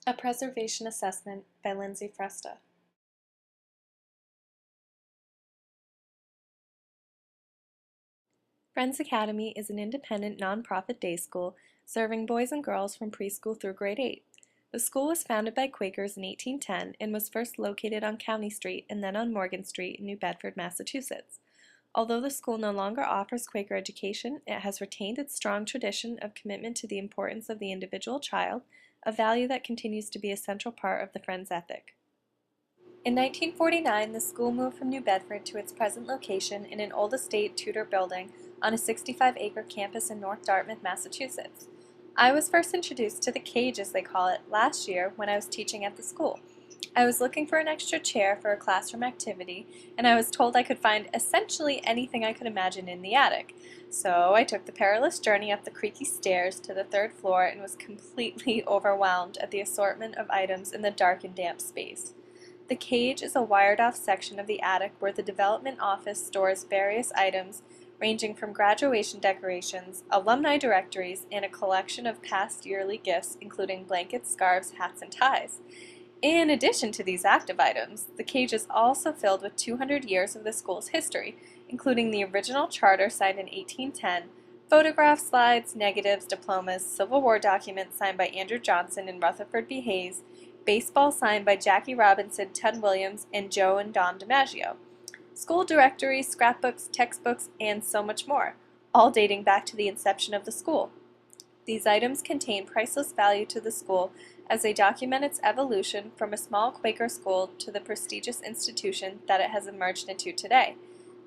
A Preservation Assessment by Lindsay Fresta. Friends Academy is an independent nonprofit day school serving boys and girls from preschool through grade 8. The school was founded by Quakers in 1810 and was first located on County Street and then on Morgan Street in New Bedford, Massachusetts. Although the school no longer offers Quaker education, it has retained its strong tradition of commitment to the importance of the individual child, a value that continues to be a central part of the Friends ethic. In 1949, the school moved from New Bedford to its present location in an old estate Tudor building on a 65-acre campus in North Dartmouth, Massachusetts. I was first introduced to the cage, as they call it, last year when I was teaching at the school. I was looking for an extra chair for a classroom activity, and I was told I could find essentially anything I could imagine in the attic. So I took the perilous journey up the creaky stairs to the third floor and was completely overwhelmed at the assortment of items in the dark and damp space. The cage is a wired-off section of the attic where the development office stores various items ranging from graduation decorations, alumni directories, and a collection of past yearly gifts including blankets, scarves, hats, and ties. In addition to these active items, the cage is also filled with 200 years of the school's history, including the original charter signed in 1810, photograph slides, negatives, diplomas, Civil War documents signed by Andrew Johnson and Rutherford B. Hayes, baseball signed by Jackie Robinson, Ted Williams, and Joe and Don DiMaggio, school directories, scrapbooks, textbooks, and so much more, all dating back to the inception of the school. These items contain priceless value to the school as they document its evolution from a small Quaker school to the prestigious institution that it has emerged into today.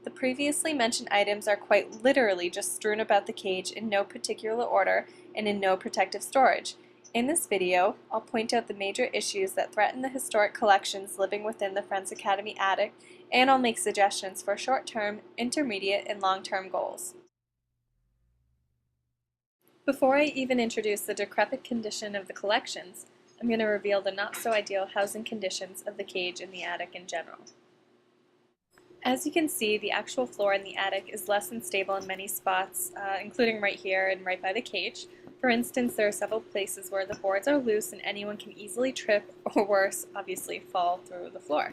The previously mentioned items are quite literally just strewn about the cage in no particular order and in no protective storage. In this video, I'll point out the major issues that threaten the historic collections living within the Friends Academy attic, and I'll make suggestions for short-term, intermediate, and long-term goals. Before I even introduce the decrepit condition of the collections, I'm going to reveal the not-so-ideal housing conditions of the cage in the attic in general. As you can see, the actual floor in the attic is less than stable in many spots, including right here and right by the cage. For instance, there are several places where the boards are loose and anyone can easily trip, or worse, obviously fall through the floor.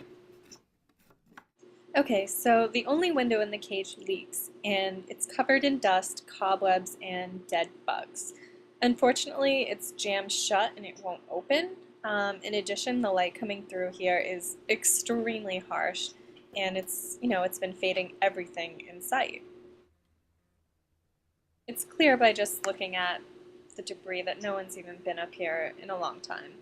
Okay, so the only window in the cage leaks, and it's covered in dust, cobwebs, and dead bugs. Unfortunately, it's jammed shut and it won't open. In addition, the light coming through here is extremely harsh, and it's been fading everything in sight. It's clear by just looking at the debris that no one's even been up here in a long time.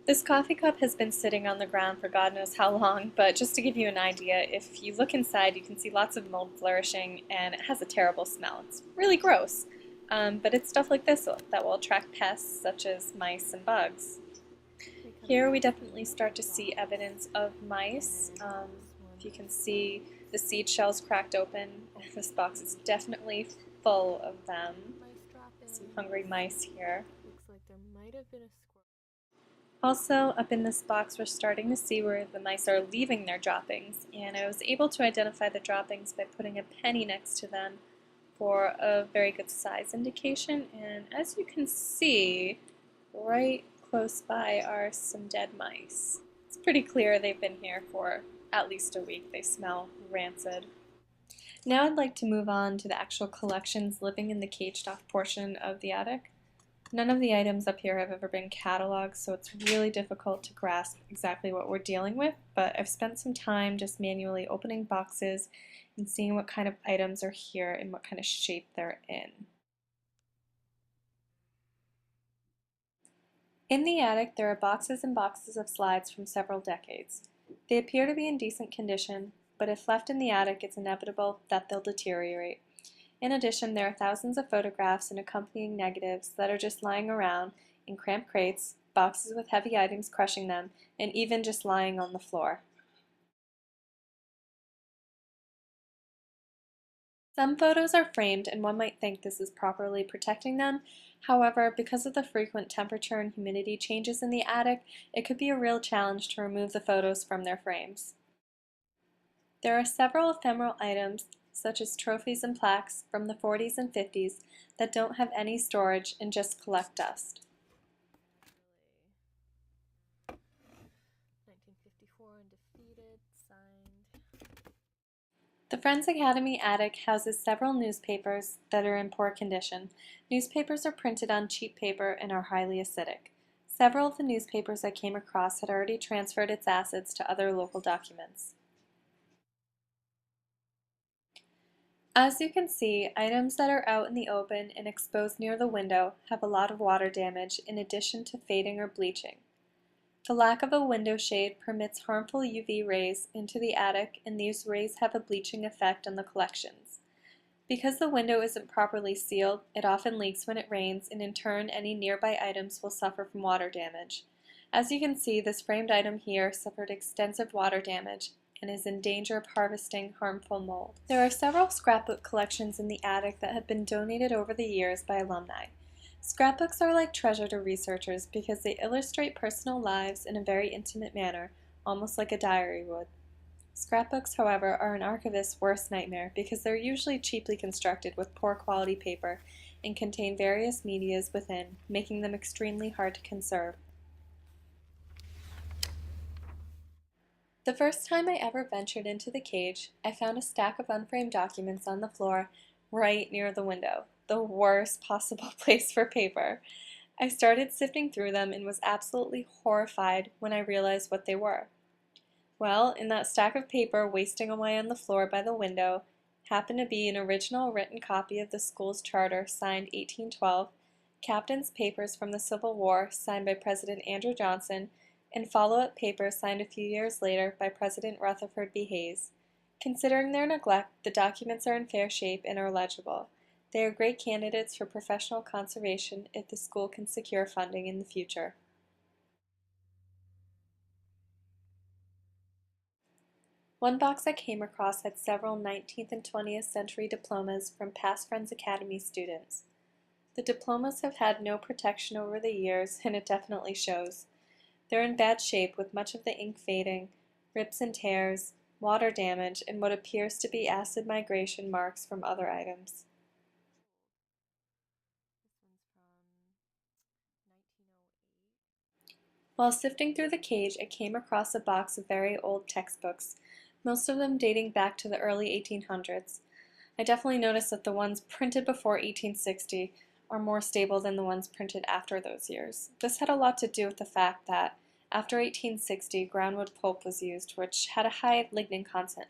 This coffee cup has been sitting on the ground for God knows how long, but just to give you an idea, if you look inside you can see lots of mold flourishing and it has a terrible smell. It's really gross, but it's stuff like this that will attract pests such as mice and bugs. Here we definitely start to see evidence of mice. If you can see the seed shells cracked open, this box is definitely full of them. Some hungry mice here. Looks like there might have been a squirrel. Also, up in this box we're starting to see where the mice are leaving their droppings, and I was able to identify the droppings by putting a penny next to them for a very good size indication, and as you can see, right close by are some dead mice. It's pretty clear they've been here for at least a week. They smell rancid. Now I'd like to move on to the actual collections living in the caged-off portion of the attic. None of the items up here have ever been cataloged, so it's really difficult to grasp exactly what we're dealing with, but I've spent some time just manually opening boxes and seeing what kind of items are here and what kind of shape they're in. In the attic, there are boxes and boxes of slides from several decades. They appear to be in decent condition, but if left in the attic, it's inevitable that they'll deteriorate. In addition, there are thousands of photographs and accompanying negatives that are just lying around in cramped crates, boxes with heavy items crushing them, and even just lying on the floor. Some photos are framed and one might think this is properly protecting them. However, because of the frequent temperature and humidity changes in the attic, it could be a real challenge to remove the photos from their frames. There are several ephemeral items such as trophies and plaques from the 40s and 50s that don't have any storage and just collect dust. 1954 undefeated, signed. The Friends Academy attic houses several newspapers that are in poor condition. Newspapers are printed on cheap paper and are highly acidic. Several of the newspapers I came across had already transferred its acids to other local documents. As you can see, items that are out in the open and exposed near the window have a lot of water damage in addition to fading or bleaching. The lack of a window shade permits harmful UV rays into the attic, and these rays have a bleaching effect on the collections. Because the window isn't properly sealed, it often leaks when it rains, and in turn any nearby items will suffer from water damage. As you can see, this framed item here suffered extensive water damage and is in danger of harvesting harmful mold. There are several scrapbook collections in the attic that have been donated over the years by alumni. Scrapbooks are like treasure to researchers because they illustrate personal lives in a very intimate manner, almost like a diary would. Scrapbooks, however, are an archivist's worst nightmare because they're usually cheaply constructed with poor quality paper and contain various medias within, making them extremely hard to conserve. The first time I ever ventured into the cage, I found a stack of unframed documents on the floor right near the window, the worst possible place for paper. I started sifting through them and was absolutely horrified when I realized what they were. Well, in that stack of paper wasting away on the floor by the window happened to be an original written copy of the school's charter signed 1812, captain's papers from the Civil War signed by President Andrew Johnson, and follow-up papers signed a few years later by President Rutherford B. Hayes. Considering their neglect, the documents are in fair shape and are legible. They are great candidates for professional conservation if the school can secure funding in the future. One box I came across had several 19th and 20th century diplomas from past Friends Academy students. The diplomas have had no protection over the years, and it definitely shows. They're in bad shape with much of the ink fading, rips and tears, water damage, and what appears to be acid migration marks from other items. While sifting through the cage, I came across a box of very old textbooks, most of them dating back to the early 1800s. I definitely noticed that the ones printed before 1860 are more stable than the ones printed after those years. This had a lot to do with the fact that after 1860, groundwood pulp was used, which had a high lignin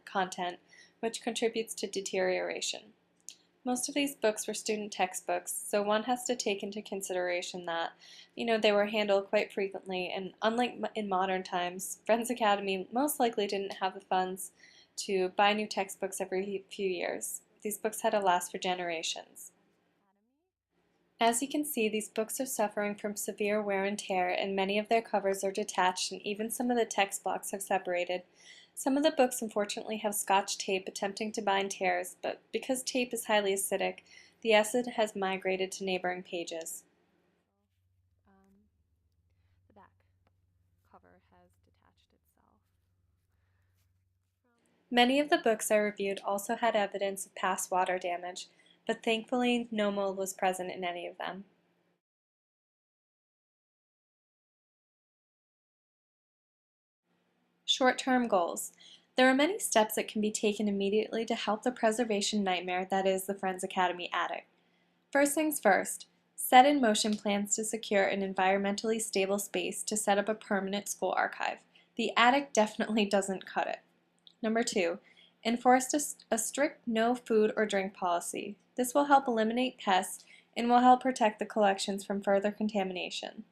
content, which contributes to deterioration. Most of these books were student textbooks, so one has to take into consideration that, they were handled quite frequently, and unlike in modern times, Friends Academy most likely didn't have the funds to buy new textbooks every few years. These books had to last for generations. As you can see, these books are suffering from severe wear and tear, and many of their covers are detached, and even some of the text blocks have separated. Some of the books unfortunately have Scotch tape attempting to bind tears, but because tape is highly acidic, the acid has migrated to neighboring pages. The back cover has detached itself. Many of the books I reviewed also had evidence of past water damage, but thankfully no mold was present in any of them. Short-term goals. There are many steps that can be taken immediately to help the preservation nightmare that is the Friends Academy attic. First things first, set in motion plans to secure an environmentally stable space to set up a permanent school archive. The attic definitely doesn't cut it. Number 2, enforce a strict no food or drink policy. This will help eliminate pests and will help protect the collections from further contamination.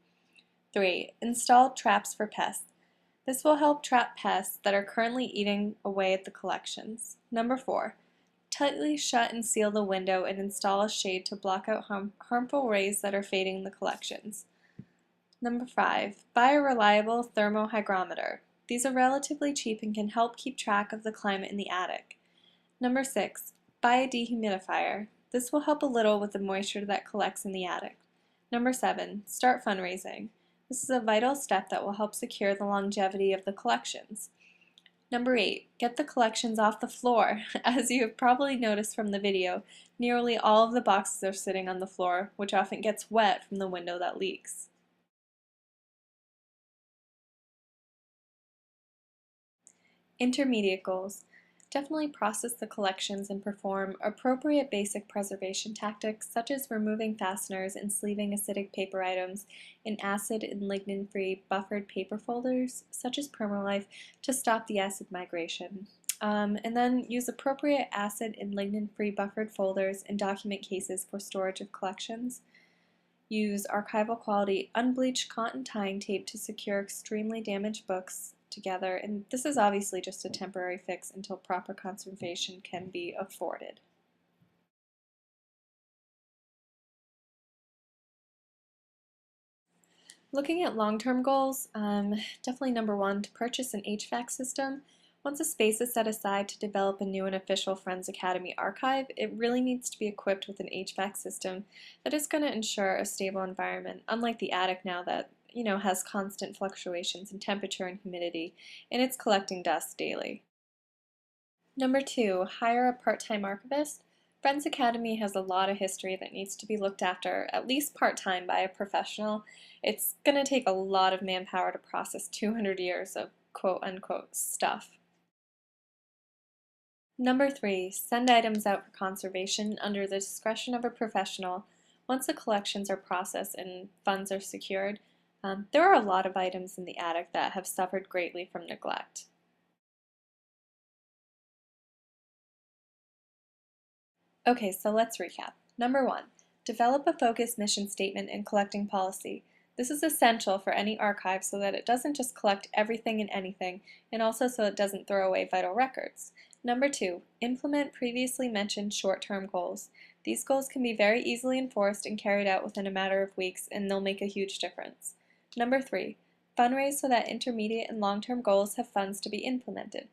3, install traps for pests. This will help trap pests that are currently eating away at the collections. Number 4, tightly shut and seal the window and install a shade to block out harmful rays that are fading the collections. Number 5, buy a reliable thermohygrometer. These are relatively cheap and can help keep track of the climate in the attic. Number 6, buy a dehumidifier. This will help a little with the moisture that collects in the attic. Number 7, start fundraising. This is a vital step that will help secure the longevity of the collections. Number 8, get the collections off the floor. As you have probably noticed from the video, nearly all of the boxes are sitting on the floor, which often gets wet from the window that leaks. Intermediate goals. Definitely process the collections and perform appropriate basic preservation tactics such as removing fasteners and sleeving acidic paper items in acid and lignin-free buffered paper folders such as Permalife to stop the acid migration. And then use appropriate acid and lignin-free buffered folders and document cases for storage of collections. Use archival quality unbleached cotton tying tape to secure extremely damaged books together, and this is obviously just a temporary fix until proper conservation can be afforded. Looking at long-term goals, definitely number 1, to purchase an HVAC system. Once a space is set aside to develop a new and official Friends Academy archive, it really needs to be equipped with an HVAC system that is going to ensure a stable environment, unlike the attic now that has constant fluctuations in temperature and humidity, and it's collecting dust daily. Number 2, hire a part-time archivist. Friends Academy has a lot of history that needs to be looked after, at least part-time by a professional. It's going to take a lot of manpower to process 200 years of quote-unquote stuff. Number 3, send items out for conservation under the discretion of a professional. Once the collections are processed and funds are secured, there are a lot of items in the attic that have suffered greatly from neglect. Okay, so let's recap. Number 1, develop a focused mission statement and collecting policy. This is essential for any archive so that it doesn't just collect everything and anything, and also so it doesn't throw away vital records. Number 2, implement previously mentioned short-term goals. These goals can be very easily enforced and carried out within a matter of weeks, and they'll make a huge difference. Number 3, fundraise so that intermediate and long-term goals have funds to be implemented.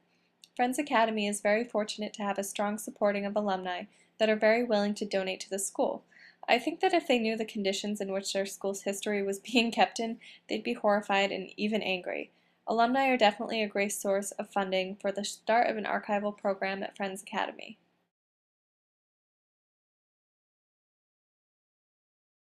Friends Academy is very fortunate to have a strong supporting of alumni that are very willing to donate to the school. I think that if they knew the conditions in which their school's history was being kept in, they'd be horrified and even angry. Alumni are definitely a great source of funding for the start of an archival program at Friends Academy.